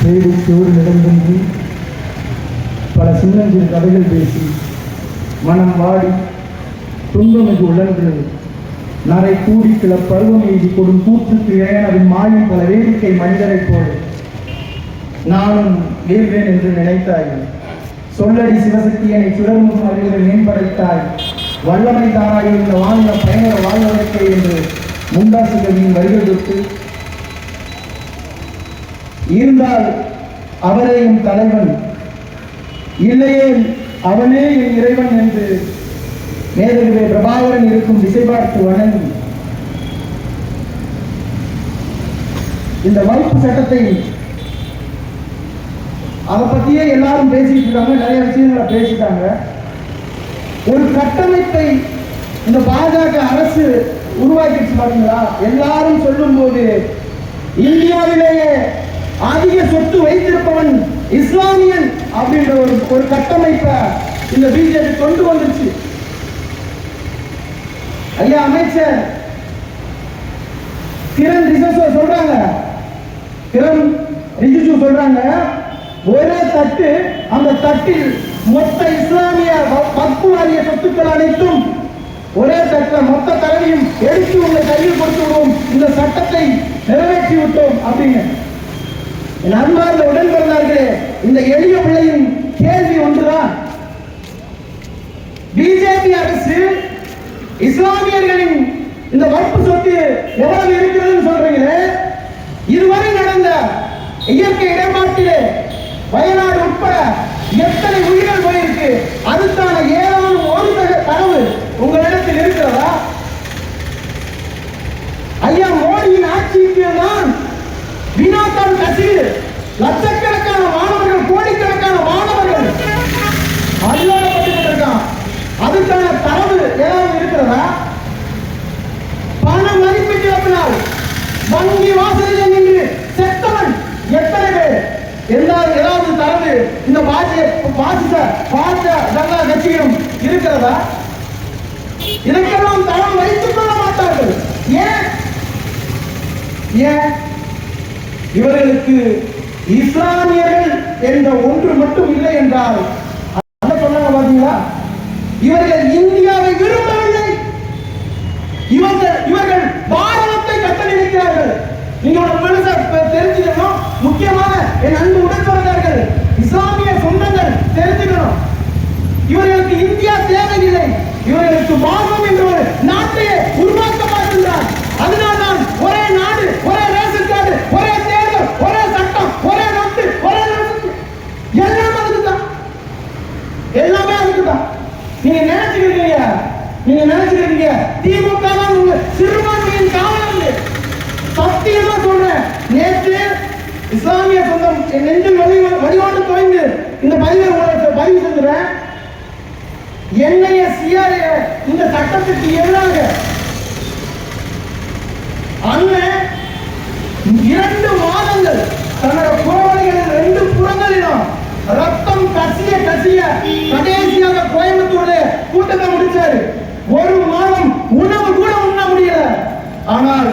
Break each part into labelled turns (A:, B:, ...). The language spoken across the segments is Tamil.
A: பேடிச்சோறு நடந்தென்று பல சின்னஞ்சிறு கதைகள் பேசி மனம் வாடி துன்பமிகு உழன்று நரை கூடி கிள பருவம் எய்தி கொடும் கூற்றுக்கு இறையனவின் மாயும் பல வேடிக்கை மனிதரைப் போல நானும் வீழ்வேன் என்று நினைத்தாய். சொல்லடி சிவசக்தியனை சுடர்முகம் அறிவுரை மேம்படைத்தாய். வல்லமை தானாய் இந்த வாழ்ந்த பயண வாழ்வதற்கே என்று முண்டாசுகளின் வரிகள் தொட்டு இருந்தால் அவரேயும் தலைவன், இல்லையே அவனே என் இறைவன் என்று மேதகுவே பிரபாகரன் இருக்கும் திசை பார்த்து வணங்கி இந்த வகுப்பு சட்டத்தை அதை பத்தியே எல்லாரும் பேசிட்டு இருக்காங்க. நிறைய விஷயங்களை பேசிட்டாங்க. ஒரு கட்டமைப்பை இந்த பாஜக அரசு உருவாக்கிடுச்சு பாத்தீங்களா. எல்லாரும் சொல்லும் போது இந்தியாவிலேயே அதிக சொத்து வைத்திருப்பவன் இஸ்லாமியன் அப்படின்ற ஒரு கட்டமைப்பை இந்த பிஜேபி கொண்டு வந்துருச்சு. ஐயா அமைச்சர் கிரண் ரிஜிஜு சொல்றாங்க, ஒரே தட்டு, அந்த தட்டில் மொத்த இஸ்லாமிய வக்ஃப் வாரிய சொத்துக்கள் அனைத்தும் ஒரே தட்டில் மொத்த தரவையும் எடுத்து உங்களை கையில் கொடுத்து விடுவோம், இந்த சட்டத்தை நிறைவேற்றி விட்டோம் அப்படின்னு. என் அன்பார்ந்த உடன் பிறந்தார்களே, இந்த எளிய பிள்ளையின் கேள்வி ஒன்றுதான், பிஜேபி அரசு இஸ்லாமியர்களின் இந்த வக்ஃப் சொத்து எவ்வளவு இருக்கிறதுன்னு சொல்றீங்களே, இதுவரை நடந்த இயற்கை இடர்பாட்டிலே வயநாடு உட்பட எத்தனை உயிர்கள் போயிருக்கு, அதுக்கான ஏதாவது ஒரு தரவு உங்களிடத்தில் இருக்கிறதா? ஐயா மோடியின் ஆட்சிக்கு தான் வினாத்தான் கசிவு, லட்சக்கணக்கான மாணவர்கள், கோடிக்கணக்கான மாணவர்கள் அல்லாடப்பட்டிருக்கான். அதுக்கான தரவு ஏதாவது இருக்கிறதா? பண மதிப்பீட்டு இழப்பினால் வங்கி வாசலில் நின்று செத்தவன் எத்தனை பேர்? ஏதாவது தரவு இந்த பாஜக கட்சியிலும் இருக்கிறதா? இதற்கெல்லாம் தரம் வைத்துக் கொள்ள மாட்டார்கள். ஏன்? இவர்களுக்கு இஸ்லாமியர்கள் என்ற ஒன்று மட்டும் இல்லை என்றால் என்ன சொன்னாங்க பாத்தீங்களா? இவர்கள் இந்தியாவை விரும்பவில்லை, இவர்கள் பாரதத்தை கட்ட நினைக்கிறார்கள். நீங்க தெரிஞ்சுக்கணும். முக்கியமான என் அன்பு உடன்பிறந்தார்கள், இஸ்லாமிய சொந்தங்கள் தெரிஞ்சுக்கணும். இவர்களுக்கு இந்தியா தேவையில்லை, இவர்களுக்கு பாரதம் என்ற ஒரு நாட்டையே உருவாக்க பார்க்கின்றார். அதனால்தான் ஒரே நாடு, ஒரே ரேஷன் கார்டு, ஒரே தேர்தல், ஒரே சட்டம், ஒரே நாட்டு, ஒரே எல்லாமே அதுக்குதான், எல்லாமே அதுக்குதான். நீங்க நினைச்சுக்கிறீங்க திமுக தான் உங்க சிறுபான்மையின் காவலர்கள். சத்தியமா சொல்றேன், நேற்று இஸ்லாமிய சொந்தம் நெஞ்சில் வழிபாடு தொலைந்து இந்த பதிவு செஞ்சுறேன். NIA இந்த சட்டத்துக்கு எதிராக அண்ணன் 2 மாதங்கள் தன்னோட புறவழிகளின் 2 புறங்களிலும் ரத்தம் கசிய கடைசியாக கோயம்புத்தூர்ல கூட்டத்தை முடிச்சாரு. 1 மாதம் உணவு கூட உண்ண முடியல. ஆனால்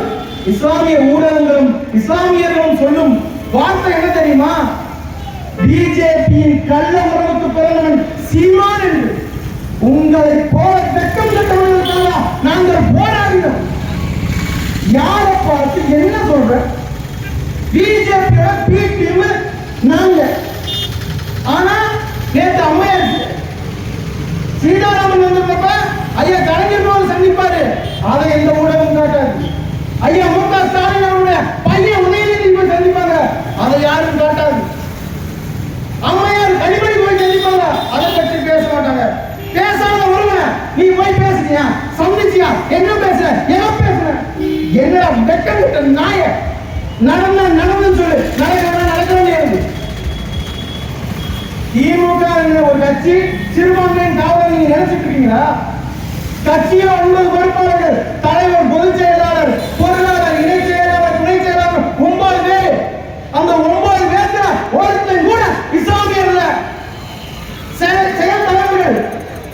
A: இஸ்லாமிய ஊடகங்களும் இஸ்லாமியர்களும் சொல்லும் வார்த்தை என்ன தெரியுமா? பிஜேபியின் கள்ள உறவுக்கு பிறந்தவன் சீமான் என்று. உங்களை போல வெட்கம் கட்டவர்களுக்காக நாங்கள் போராடினோம். யாரை பார்த்து என்ன சொல்ற? பிஜேபியோட பி டீம் நாங்க. ஆனா நேற்று அம்மையார் சீதாராமன் வந்திருந்தப்ப ஐயா கலைஞர் சந்திப்பாரு, அதை எந்த ஊடகம் காட்டாது. ஐயா மு.க. ஸ்டாலின் அவருடைய பையன் உதயநிதி போய் சந்திப்பாங்க, அதை யாரும் காட்டாது. அம்மையார் கனிமொழி போய் சந்திப்பாங்க, அதை பற்றி பேச மாட்டாங்க. பேசாத ஒருவன நீ போய் பேசுறியா, சந்திச்சியா, என்ன பேசுற, என்ன பேசுற, என்ன வெட்கம் கிட்ட நாய நடந்து சொல்லு, நடக்க வேண்டியது. திமுக ஒரு கட்சி சிறுபான்மையின் காவலர் நீங்க நினைச்சிட்டு இருக்கீங்களா? கட்சியில் 9 பொறுப்பாளர்கள், தலைவர், பொதுச் செயலாளர், பொருளாளர், இணை செயலாளர், துணை செயலாளர் 9 பேர். அந்த 9 பேர்ல ஒருத்தன் கூட இஸ்லாமியர்ல. செயல் தலைவர்கள்,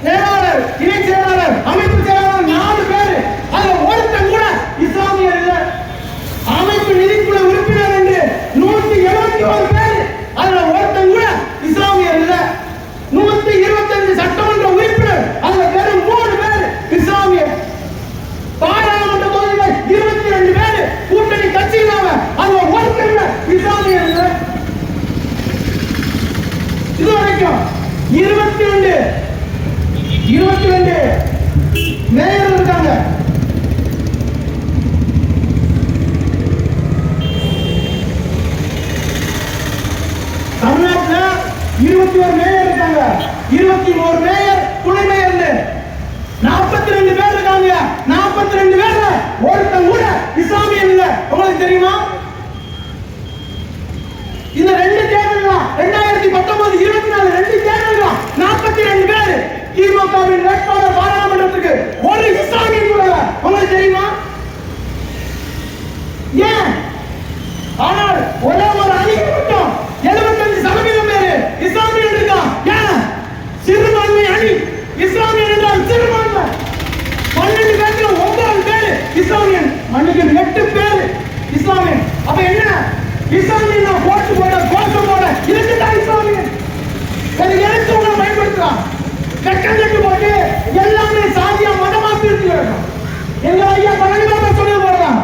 A: செயலாளர், இணை செயலாளர், அமைப்பு செயலாளர் 4 பேர். அதுல ஒருத்தன் கூட இஸ்லாமியர் இல்ல. அமைப்பு நிதிக்குழு உறுப்பினர் என்று 171 பேர் 22 மேயர் இருக்காங்க. தமிழ்நாட்டுல 21 மேயர் இருக்காங்க. 21 மேயர், துணை மேயர் 42 பேர் இருக்காங்க. 42 பேர்ல ஒருத்தன் கூட இஸ்லாமியன் இல்ல. உங்களுக்கு தெரியுமா? இந்த 2 தேர்தல்கள் 2019 24 2 தேர்தல்கள் 42 பேர் திமுகவின் வேட்பாளர் பாராளுமன்றத்துக்கு ஒரு இஸ்லாமியன் கூட இல்ல. உங்களுக்கு தெரியுமா? ஏன்? ஆனால் ஒரே ஒரு அணிக்கு மட்டும் 75% பேர் இஸ்லாமியன் இருக்கான். ஏன்? சிறுபான்மை அணி இஸ்லாமியன் என்றால் சிறுபான்மை. 12 பேர்ல 9 பேர் இஸ்லாமியன், மன்னிக்கு 8 பேர் இஸ்லாமியன். அப்ப என்ன? இஸ்லாமியன் போட்டு போட கோஷம் போட இதுதான் இஸ்லாமியன். வேற எதுக்கு உங்களை பயன்படுத்துறான்? கட்டஞ்சட்டு போட்டு எல்லாமே சாதியா மதமா பிரித்து வரணும். எங்க ஐயா பழனிபாபா சொல்லி போடுறான்,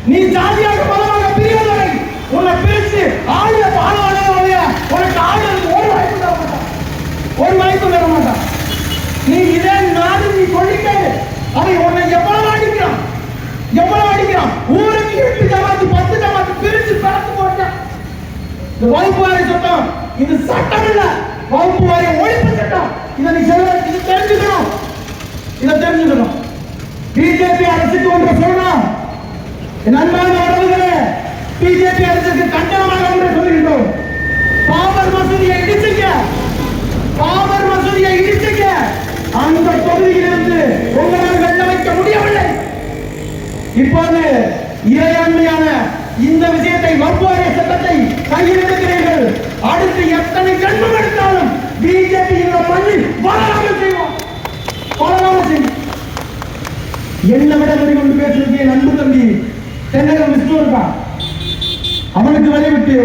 A: நீ ஜாதியாக மதமாக பிரிவதை உன்னை பிரிச்சு ஆளுநர் உனக்கு ஆளுநருக்கு ஒரு வாய்ப்பு தர மாட்டான், ஒரு வாய்ப்பு தர மாட்டான். நீ இதே நாடு நீ சொல்லிட்டு அதை உன்னை எவ்வளவு அடிக்கிறான், ஊருக்கு 8 ஜமாத்து 10 ஜமாத்து பிரிச்சு பறந்து போட்டான். இந்த வகுப்பு வாரிய சட்டம் இது சட்டம் இல்ல, வகுப்பு வாரிய ஒழிப்பு சட்டம். இதை நீ தெரிஞ்சுக்கணும். பிஜேபி அரசுக்கு ஒன்று சொல்லணும். நண்பர்கள் உறவுகளே, பிஜேபி அரசுக்கு கண்டனமாக ஒன்று சொல்லுகின்றோம். பாபர் மசூதியை இடிச்சுக்க அந்த தொகுதியிலிருந்து உங்களால் வெல்ல வைக்க முடியவில்லை. இப்போது இறையாண்மையான இந்த விஷயத்தை வகுப்பு வாரிய சட்டத்தை கையில் எடுக்கிறீர்கள். அடுத்து எத்தனை ஜன்மம் எடுத்தாலும் பிஜேபி இந்த மண்ணில் வளராமல் செய்வோம். என்ன விட கொண்டு பேசுறதுக்கு என் அன்பு தம்பி தென்னகம் விஷ்ணு இருக்கான். அவனுக்கு வழிவிட்டு